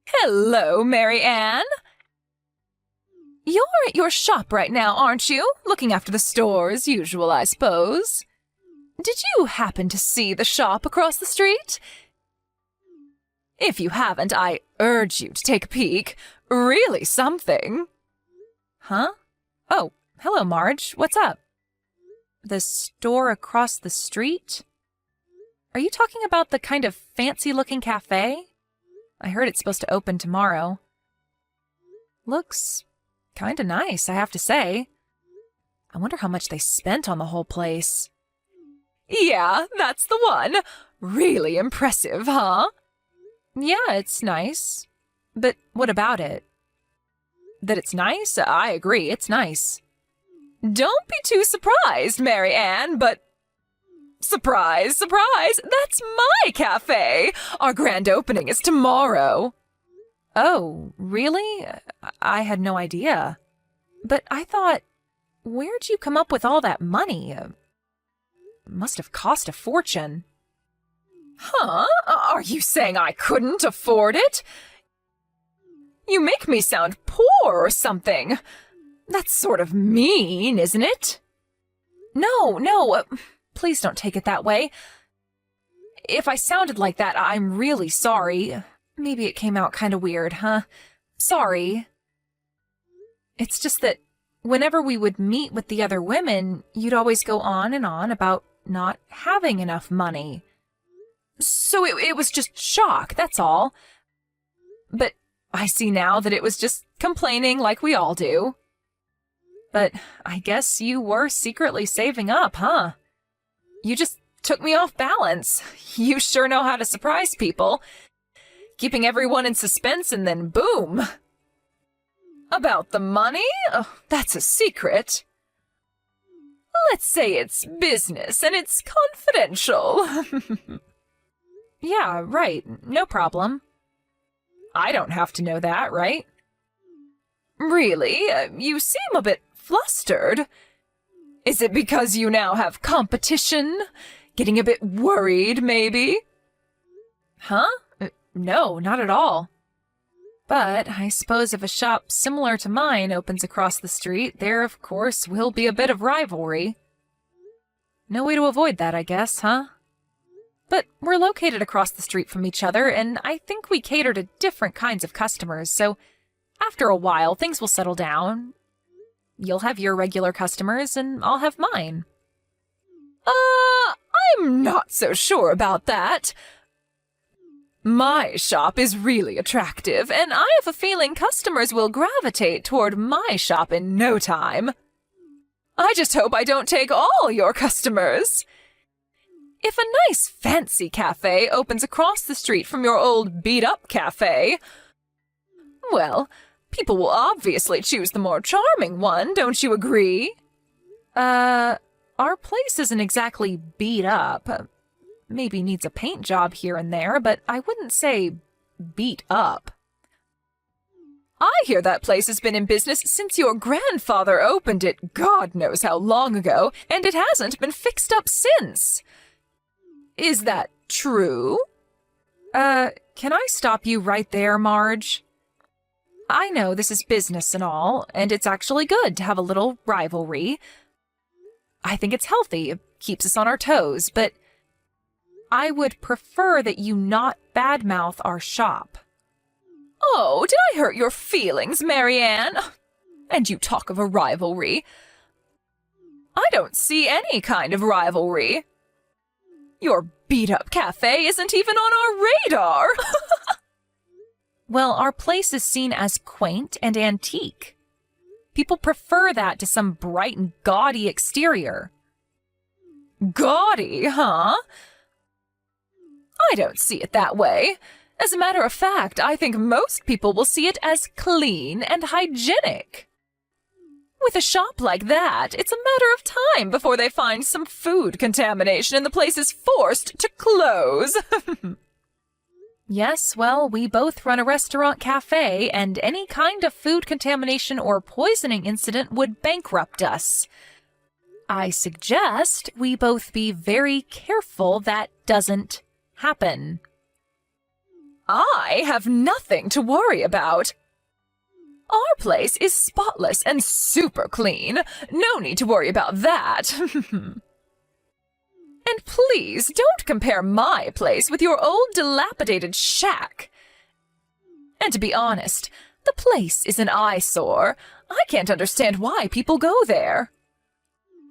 Hello, Mary Ann. You're at your shop right now, aren't you? Looking after the store as usual, I suppose. Did you happen to see the shop across the street? If you haven't, I urge you to take a peek. Really something. Huh? Oh, hello, Marge. What's up? The store across the street? Are you talking about the kind of fancy-looking cafe? I heard it's supposed to open tomorrow. Looks kinda nice, I have to say. I wonder how much they spent on the whole place. Yeah, that's the one. Really impressive, huh? Yeah, it's nice. But what about it? That it's nice? I agree, it's nice. Don't be too surprised, Mary Ann, but... Surprise, surprise! That's my cafe! Our grand opening is tomorrow. Oh, really? I had no idea. But I thought, where'd you come up with all that money? Must have cost a fortune. Huh? Are you saying I couldn't afford it? You make me sound poor or something. That's sort of mean, isn't it? No, please don't take it that way. If I sounded like that, I'm really sorry. Maybe it came out kind of weird, huh? Sorry. It's just that whenever we would meet with the other women, you'd always go on and on about not having enough money. So it was just shock, that's all. But I see now that it was just complaining like we all do. But I guess you were secretly saving up, huh? You just took me off balance. You sure know how to surprise people. Keeping everyone in suspense and then boom. About the money? Oh, that's a secret. Let's say it's business and it's confidential. Yeah, right. No problem. I don't have to know that, right? Really? You seem a bit flustered. Is it because you now have competition? Getting a bit worried, maybe? Huh? No, not at all. But I suppose if a shop similar to mine opens across the street, there, of course, will be a bit of rivalry. No way to avoid that, I guess, huh? But we're located across the street from each other, and I think we cater to different kinds of customers, so after a while, things will settle down. You'll have your regular customers, and I'll have mine. I'm not so sure about that. My shop is really attractive, and I have a feeling customers will gravitate toward my shop in no time. I just hope I don't take all your customers. If a nice fancy cafe opens across the street from your old beat-up cafe, well, people will obviously choose the more charming one, don't you agree? Our place isn't exactly beat up. Maybe needs a paint job here and there, but I wouldn't say beat up. I hear that place has been in business since your grandfather opened it God knows how long ago, and it hasn't been fixed up since. Is that true? Can I stop you right there, Marge? I know this is business and all, and it's actually good to have a little rivalry. I think it's healthy, it keeps us on our toes, but I would prefer that you not badmouth our shop. Oh, did I hurt your feelings, Mary Ann? And you talk of a rivalry. I don't see any kind of rivalry. Your beat-up cafe isn't even on our radar. Well, our place is seen as quaint and antique. People prefer that to some bright and gaudy exterior. Gaudy, huh? I don't see it that way. As a matter of fact, I think most people will see it as clean and hygienic. With a shop like that, it's a matter of time before they find some food contamination and the place is forced to close. Yes, well, we both run a restaurant cafe, and any kind of food contamination or poisoning incident would bankrupt us. I suggest we both be very careful that doesn't happen. I have nothing to worry about. Our place is spotless and super clean. No need to worry about that. And please don't compare my place with your old dilapidated shack. And to be honest, the place is an eyesore. I can't understand why people go there.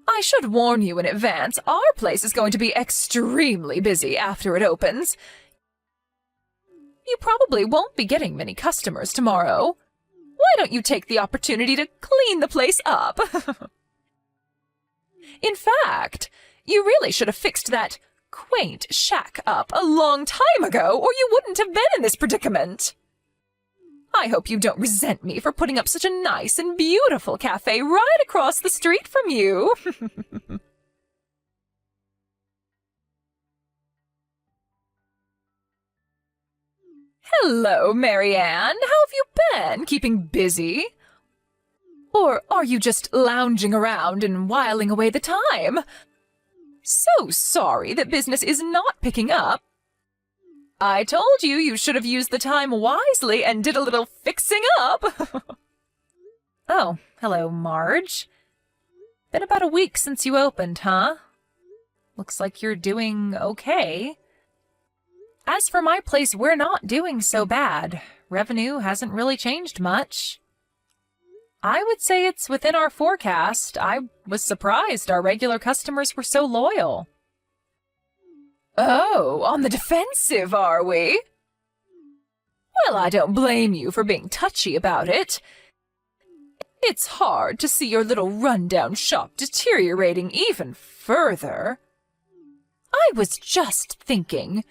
I should warn you in advance, our place is going to be extremely busy after it opens. You probably won't be getting many customers tomorrow. Why don't you take the opportunity to clean the place up? In fact, you really should have fixed that quaint shack up a long time ago, or you wouldn't have been in this predicament. I hope you don't resent me for putting up such a nice and beautiful cafe right across the street from you. Hello, Marianne. How have you been? Keeping busy? Or are you just lounging around and whiling away the time? So sorry that business is not picking up. I told you you should have used the time wisely and did a little fixing up. Oh, hello, Marge. Been about a week since you opened, huh? Looks like you're doing okay. As for my place, we're not doing so bad. Revenue hasn't really changed much. I would say it's within our forecast. I was surprised our regular customers were so loyal. Oh, on the defensive, are we? Well, I don't blame you for being touchy about it. It's hard to see your little rundown shop deteriorating even further. I was just thinking.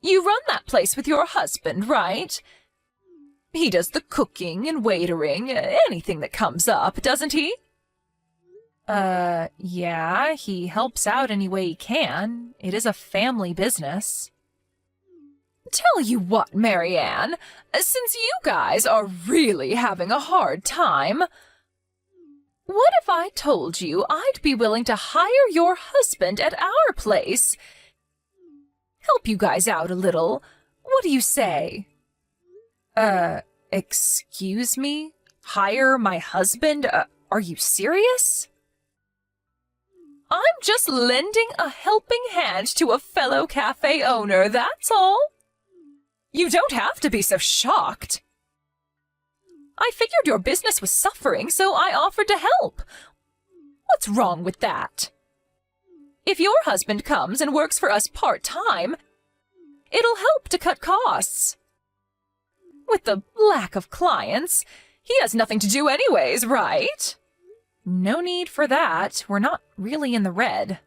You run that place with your husband, right? He does the cooking and waitering, anything that comes up, doesn't he? Yeah, he helps out any way he can. It is a family business. Tell you what, Marianne, since you guys are really having a hard time, what if I told you I'd be willing to hire your husband at our place? Help you guys out a little. What do you say? Excuse me? Hire my husband? Are you serious? I'm just lending a helping hand to a fellow cafe owner, that's all. You don't have to be so shocked. I figured your business was suffering, so I offered to help. What's wrong with that? If your husband comes and works for us part-time, it'll help to cut costs. With the lack of clients, he has nothing to do anyways, right? No need for that. We're not really in the red.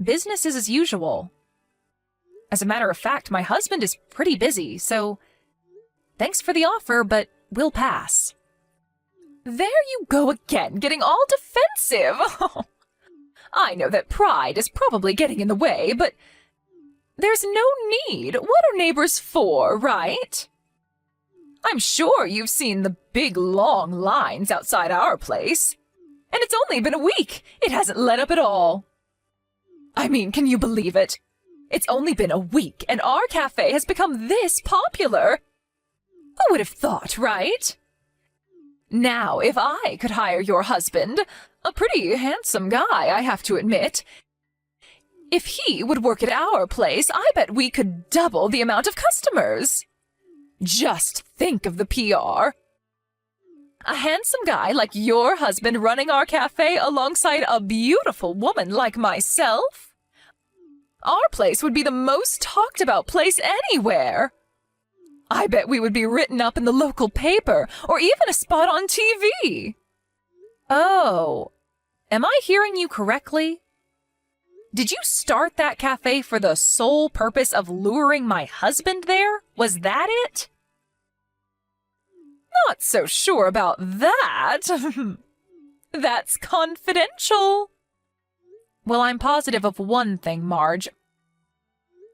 Business is as usual. As a matter of fact, my husband is pretty busy, so thanks for the offer, but we'll pass. There you go again, getting all defensive. I know that pride is probably getting in the way, but there's no need. What are neighbors for, right? I'm sure you've seen the big long lines outside our place. And it's only been a week. It hasn't let up at all. I mean, can you believe it? It's only been a week, and our cafe has become this popular. Who would have thought, right? Now, if I could hire your husband, a pretty handsome guy, I have to admit, if he would work at our place, I bet we could double the amount of customers. Just think of the PR. A handsome guy like your husband running our cafe alongside a beautiful woman like myself? Our place would be the most talked about place anywhere. I bet we would be written up in the local paper or even a spot on TV. Oh, am I hearing you correctly? Did you start that cafe for the sole purpose of luring my husband there? Was that it? Not so sure about that. That's confidential. Well, I'm positive of one thing, Marge.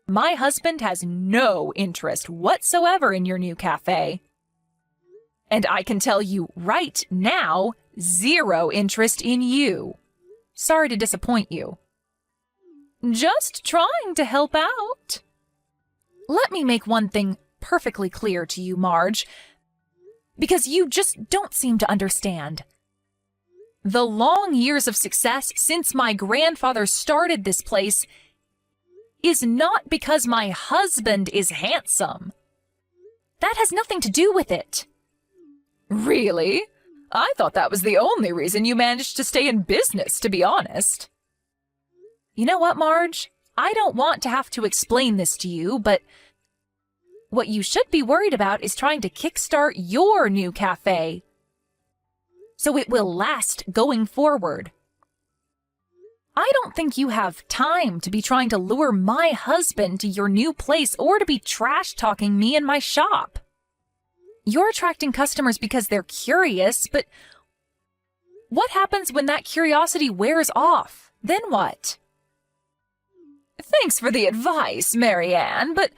My husband has no interest whatsoever in your new cafe. And I can tell you right now, zero interest in you. Sorry to disappoint you. Just trying to help out. Let me make one thing perfectly clear to you, Marge, because you just don't seem to understand. The long years of success since my grandfather started this place is not because my husband is handsome. That has nothing to do with it. Really? I thought that was the only reason you managed to stay in business, to be honest. You know what, Marge? I don't want to have to explain this to you, but what you should be worried about is trying to kickstart your new cafe, so it will last going forward. I don't think you have time to be trying to lure my husband to your new place or to be trash-talking me in my shop. You're attracting customers because they're curious, but what happens when that curiosity wears off? Then what? Thanks for the advice, Marianne, but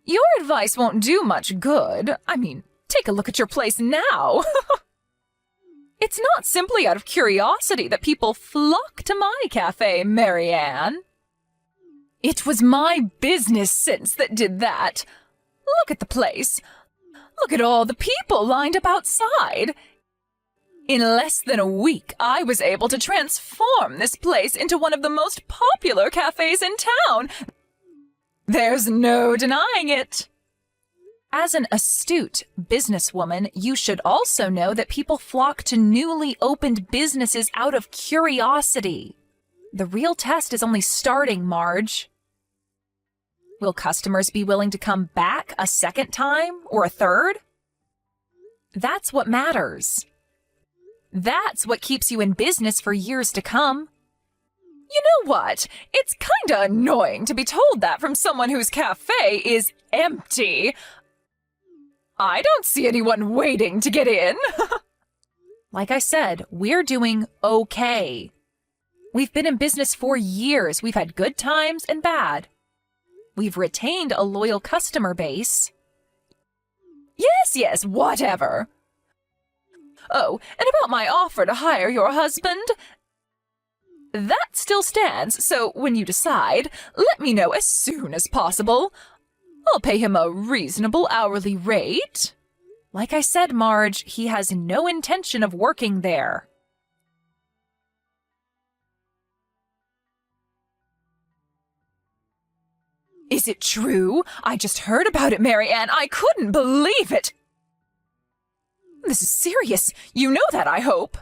your advice won't do much good. I mean, take a look at your place now. It's not simply out of curiosity that people flock to my cafe, Marianne. It was my business sense that did that. Look at the place. Look at all the people lined up outside. In less than a week, I was able to transform this place into one of the most popular cafes in town. There's no denying it. As an astute businesswoman, you should also know that people flock to newly opened businesses out of curiosity. The real test is only starting, Marge. Will customers be willing to come back a second time or a third? That's what matters. That's what keeps you in business for years to come. You know what? It's kinda annoying to be told that from someone whose cafe is empty. I don't see anyone waiting to get in. Like I said, we're doing okay. We've been in business for years. We've had good times and bad. We've retained a loyal customer base. Yes, whatever. Oh, and about my offer to hire your husband? That still stands, so when you decide, let me know as soon as possible. I'll pay him a reasonable hourly rate. Like I said, Marge, he has no intention of working there. Is it true? I just heard about it, Marianne. I couldn't believe it. This is serious. You know that, I hope.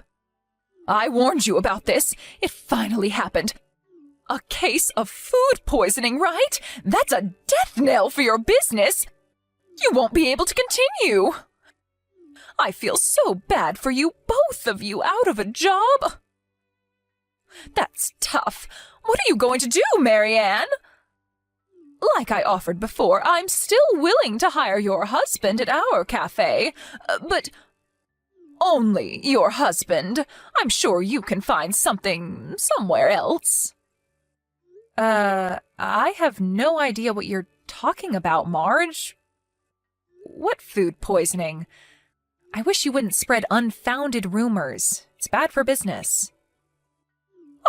I warned you about this. It finally happened. A case of food poisoning, right? That's a death knell for your business. You won't be able to continue. I feel so bad for you, both of you, out of a job. That's tough. What are you going to do, Marianne? Like I offered before, I'm still willing to hire your husband at our cafe, but only your husband. I'm sure you can find something somewhere else. I have no idea what you're talking about, Marge. What food poisoning? I wish you wouldn't spread unfounded rumors. It's bad for business.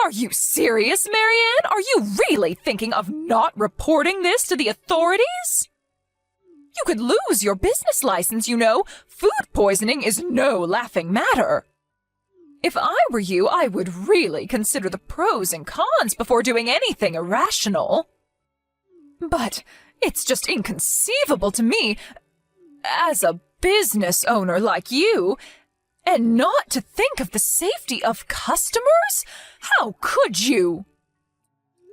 Are you serious, Marianne? Are you really thinking of not reporting this to the authorities? You could lose your business license, you know. Food poisoning is no laughing matter. If I were you, I would really consider the pros and cons before doing anything irrational. But it's just inconceivable to me, as a business owner like you, and not to think of the safety of customers? How could you?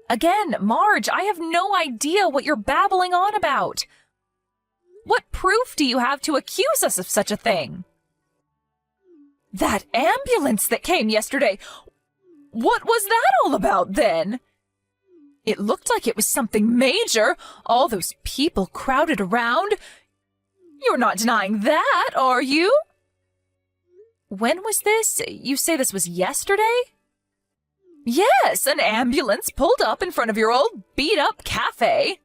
Again, Marge, I have no idea what you're babbling on about. What proof do you have to accuse us of such a thing? That ambulance that came yesterday, what was that all about then? It looked like it was something major. All those people crowded around. You're not denying that, are you? When was this? You say this was yesterday? Yes, an ambulance pulled up in front of your old beat-up cafe.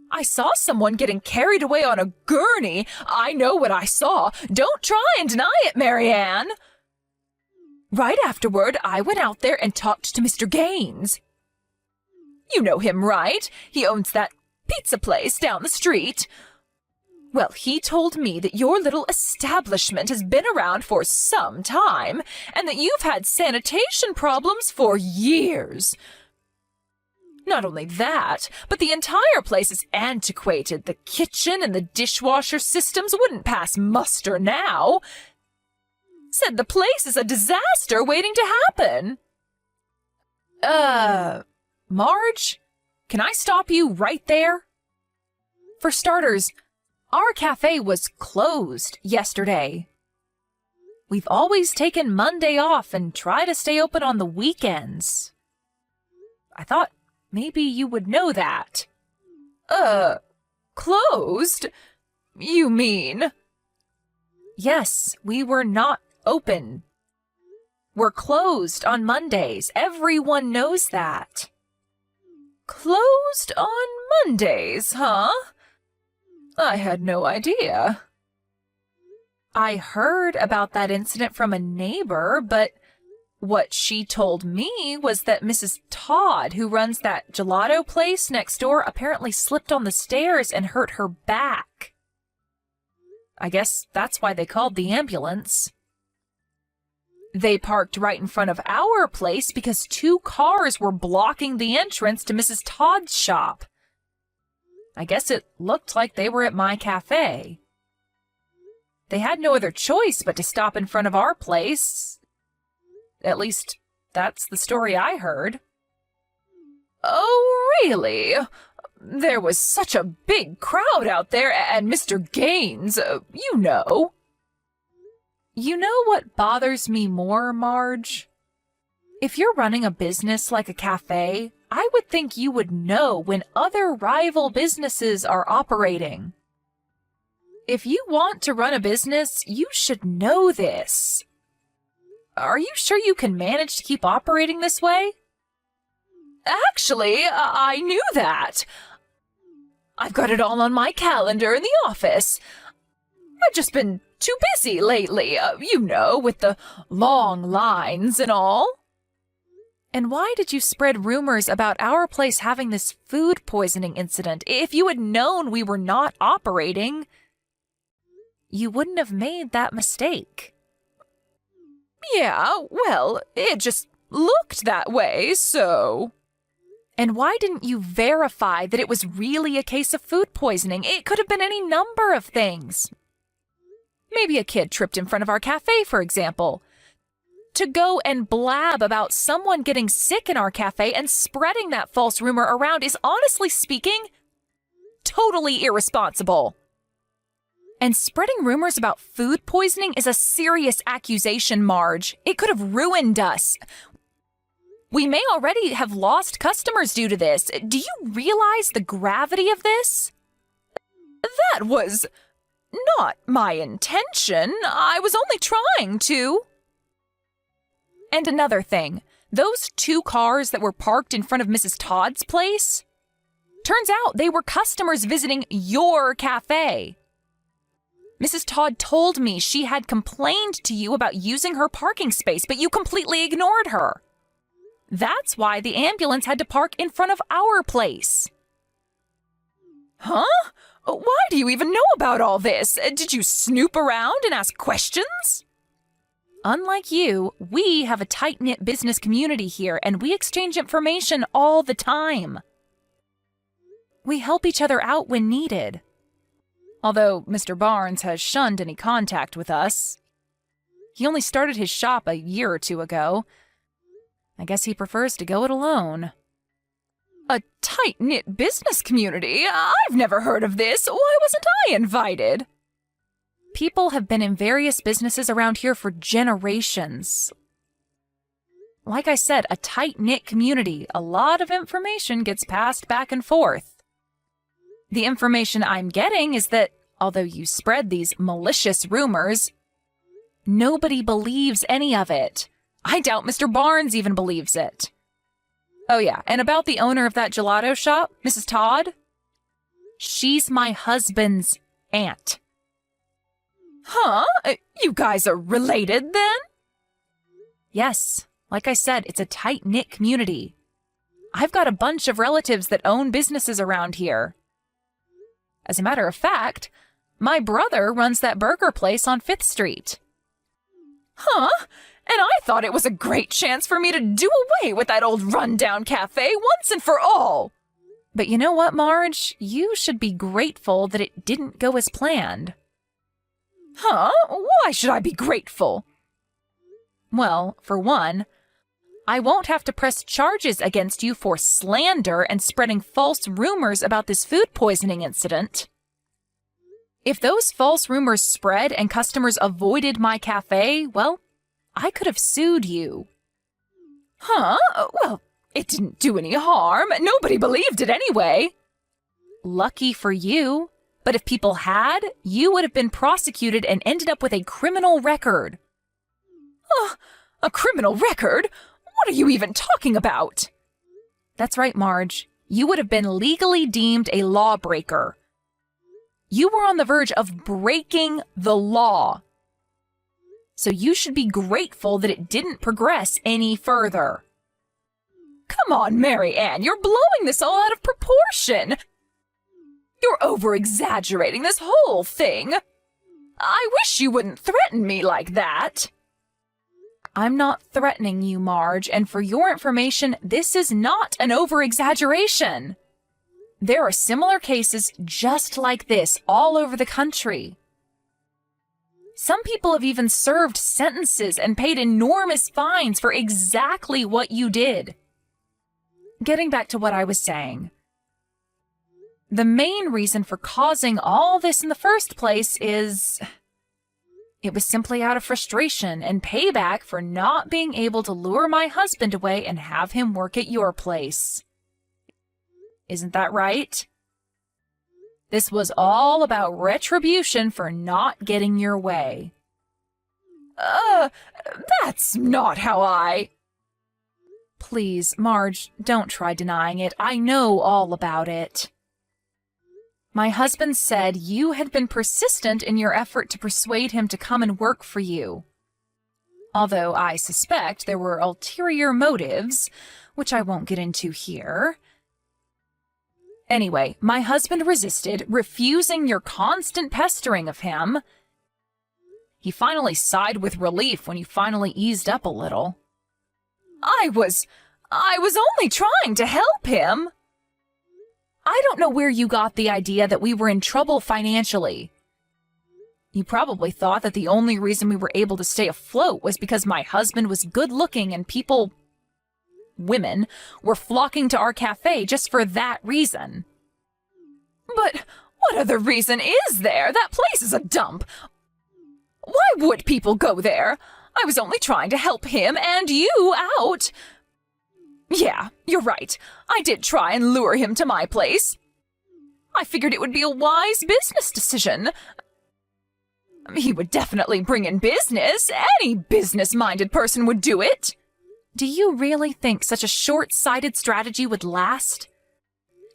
I saw someone getting carried away on a gurney. I know what I saw. Don't try and deny it, Marianne. Right afterward, I went out there and talked to Mr. Gaines. You know him, right? He owns that pizza place down the street. Well, he told me that your little establishment has been around for some time and that you've had sanitation problems for years. Not only that, but the entire place is antiquated. The kitchen and the dishwasher systems wouldn't pass muster now. Said the place is a disaster waiting to happen. Marge, can I stop you right there? For starters, our cafe was closed yesterday. We've always taken Monday off and try to stay open on the weekends. I thought maybe you would know that. Closed? You mean? Yes, we were not open. We're closed on Mondays. Everyone knows that. Closed on Mondays, huh? I had no idea. I heard about that incident from a neighbor, but what she told me was that Mrs. Todd, who runs that gelato place next door, apparently slipped on the stairs and hurt her back. I guess that's why they called the ambulance. They parked right in front of our place because 2 cars were blocking the entrance to Mrs. Todd's shop. I guess it looked like they were at my cafe. They had no other choice but to stop in front of our place. At least, that's the story I heard. Oh, really? There was such a big crowd out there, and Mr. Gaines, you know. You know what bothers me more, Marge? If you're running a business like a cafe, I would think you would know when other rival businesses are operating. If you want to run a business, you should know this. Are you sure you can manage to keep operating this way? Actually, I knew that. I've got it all on my calendar in the office. I've just been too busy lately, you know, with the long lines and all. And why did you spread rumors about our place having this food poisoning incident? If you had known we were not operating, you wouldn't have made that mistake. Yeah, well, it just looked that way, so... And why didn't you verify that it was really a case of food poisoning? It could have been any number of things. Maybe a kid tripped in front of our cafe, for example. To go and blab about someone getting sick in our cafe and spreading that false rumor around is, honestly speaking, totally irresponsible. And spreading rumors about food poisoning is a serious accusation, Marge. It could have ruined us. We may already have lost customers due to this. Do you realize the gravity of this? That was not my intention. I was only trying to. And another thing, those 2 cars that were parked in front of Mrs. Todd's place, turns out they were customers visiting your cafe. Mrs. Todd told me she had complained to you about using her parking space, but you completely ignored her. That's why the ambulance had to park in front of our place. Huh? Why do you even know about all this? Did you snoop around and ask questions? Unlike you, we have a tight-knit business community here, and we exchange information all the time. We help each other out when needed. Although Mr. Barnes has shunned any contact with us. He only started his shop a year or 2 ago. I guess he prefers to go it alone. A tight-knit business community? I've never heard of this. Why wasn't I invited? People have been in various businesses around here for generations. Like I said, a tight-knit community. A lot of information gets passed back and forth. The information I'm getting is that, although you spread these malicious rumors, nobody believes any of it. I doubt Mr. Barnes even believes it. Oh yeah, and about the owner of that gelato shop, Mrs. Todd? She's my husband's aunt. Huh? You guys are related then? Yes, like I said, it's a tight-knit community. I've got a bunch of relatives that own businesses around here. As a matter of fact, my brother runs that burger place on 5th Street. Huh? And I thought it was a great chance for me to do away with that old rundown cafe once and for all. But you know what, Marge? You should be grateful that it didn't go as planned. Huh? Why should I be grateful? Well, for one, I won't have to press charges against you for slander and spreading false rumors about this food poisoning incident. If those false rumors spread and customers avoided my cafe, well, I could have sued you. Huh? Well, it didn't do any harm. Nobody believed it anyway. Lucky for you. But if people had, you would have been prosecuted and ended up with a criminal record. A criminal record? What are you even talking about? That's right, Marge. You would have been legally deemed a lawbreaker. You were on the verge of breaking the law. So you should be grateful that it didn't progress any further. Come on, Mary Ann, you're blowing this all out of proportion. You're over-exaggerating this whole thing. I wish you wouldn't threaten me like that. I'm not threatening you, Marge, and for your information, this is not an over-exaggeration. There are similar cases just like this all over the country. Some people have even served sentences and paid enormous fines for exactly what you did. Getting back to what I was saying. The main reason for causing all this in the first place is it was simply out of frustration and payback for not being able to lure my husband away and have him work at your place. Isn't that right? This was all about retribution for not getting your way. That's not how I... Please, Marge, don't try denying it. I know all about it. My husband said you had been persistent in your effort to persuade him to come and work for you. Although I suspect there were ulterior motives, which I won't get into here. Anyway, my husband resisted, refusing your constant pestering of him. He finally sighed with relief when you finally eased up a little. I was only trying to help him. I don't know where you got the idea that we were in trouble financially. You probably thought that the only reason we were able to stay afloat was because my husband was good-looking and women, were flocking to our cafe just for that reason. But what other reason is there? That place is a dump. Why would people go there? I was only trying to help him and you out. Yeah, you're right. I did try and lure him to my place. I figured it would be a wise business decision. He would definitely bring in business. Any business-minded person would do it. Do you really think such a short-sighted strategy would last?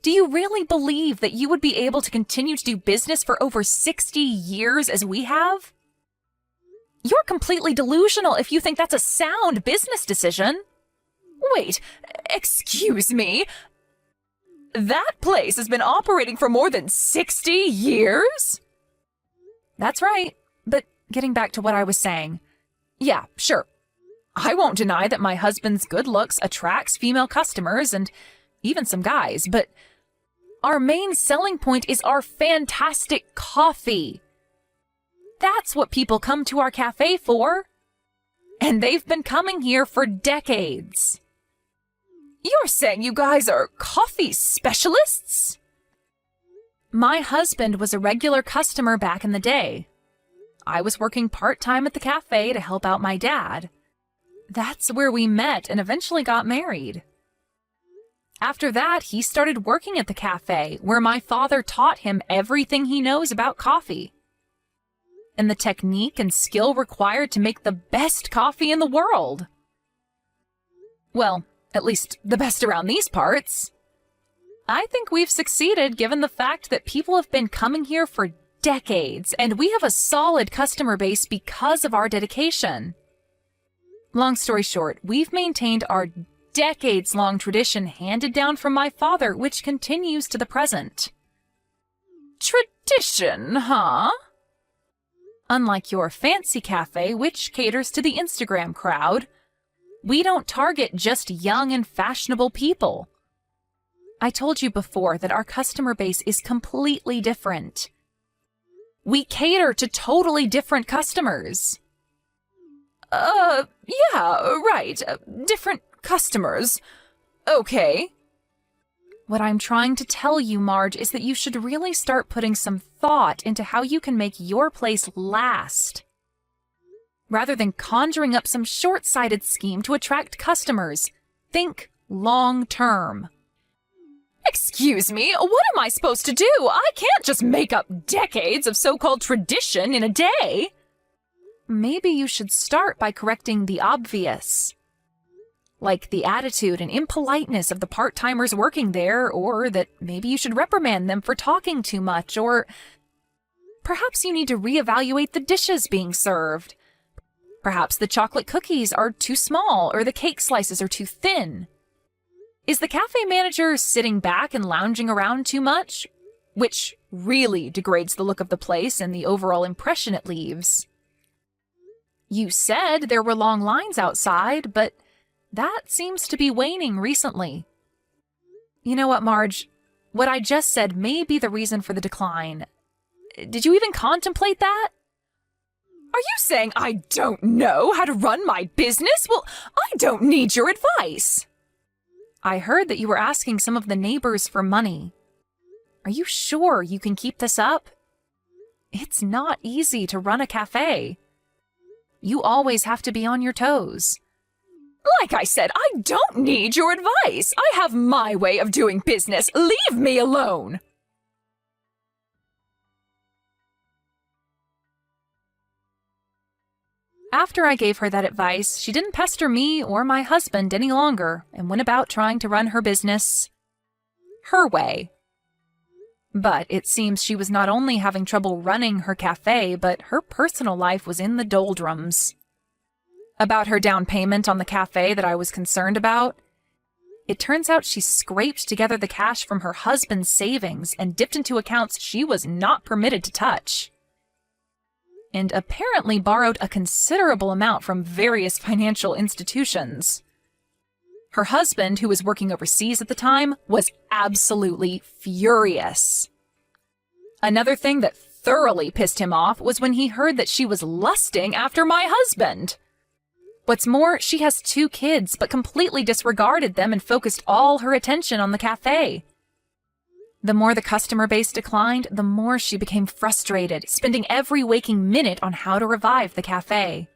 Do you really believe that you would be able to continue to do business for over 60 years as we have? You're completely delusional if you think that's a sound business decision. Wait, excuse me? That place has been operating for more than 60 years? That's right, but getting back to what I was saying. Yeah, sure. I won't deny that my husband's good looks attracts female customers and even some guys, but our main selling point is our fantastic coffee. That's what people come to our cafe for. And they've been coming here for decades. You're saying you guys are coffee specialists? My husband was a regular customer back in the day. I was working part-time at the cafe to help out my dad. That's where we met and eventually got married. After that, he started working at the cafe, where my father taught him everything he knows about coffee and the technique and skill required to make the best coffee in the world. Well, at least the best around these parts. I think we've succeeded given the fact that people have been coming here for decades, and we have a solid customer base because of our dedication. Long story short, we've maintained our decades-long tradition handed down from my father, which continues to the present. Tradition, huh? Unlike your fancy cafe, which caters to the Instagram crowd, we don't target just young and fashionable people. I told you before that our customer base is completely different. We cater to totally different customers. Yeah, right. Different customers. Okay. What I'm trying to tell you, Marge, is that you should really start putting some thought into how you can make your place last. Rather than conjuring up some short-sighted scheme to attract customers, think long-term. Excuse me, what am I supposed to do? I can't just make up decades of so-called tradition in a day. Maybe you should start by correcting the obvious. Like the attitude and impoliteness of the part-timers working there, or that maybe you should reprimand them for talking too much, or perhaps you need to reevaluate the dishes being served. Perhaps the chocolate cookies are too small, or the cake slices are too thin. Is the cafe manager sitting back and lounging around too much? Which really degrades the look of the place and the overall impression it leaves. You said there were long lines outside, but that seems to be waning recently. You know what, Marge? What I just said may be the reason for the decline. Did you even contemplate that? Are you saying I don't know how to run my business? Well, I don't need your advice. I heard that you were asking some of the neighbors for money. Are you sure you can keep this up? It's not easy to run a cafe. You always have to be on your toes. Like I said, I don't need your advice. I have my way of doing business. Leave me alone. After I gave her that advice, she didn't pester me or my husband any longer and went about trying to run her business her way. But it seems she was not only having trouble running her cafe, but her personal life was in the doldrums. About her down payment on the cafe that I was concerned about, it turns out she scraped together the cash from her husband's savings and dipped into accounts she was not permitted to touch. And apparently borrowed a considerable amount from various financial institutions. Her husband, who was working overseas at the time, was absolutely furious. Another thing that thoroughly pissed him off was when he heard that she was lusting after my husband. What's more, she has 2 kids, but completely disregarded them and focused all her attention on the cafe. The more the customer base declined, the more she became frustrated, spending every waking minute on how to revive the cafe.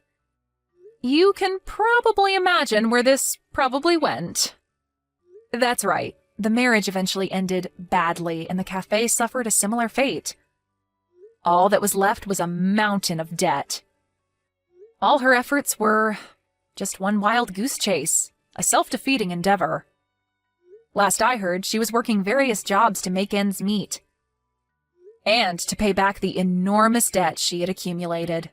You can probably imagine where this probably went. That's right. The marriage eventually ended badly, and the cafe suffered a similar fate. All that was left was a mountain of debt. All her efforts were just one wild goose chase, a self-defeating endeavor. Last I heard, she was working various jobs to make ends meet, and to pay back the enormous debt she had accumulated.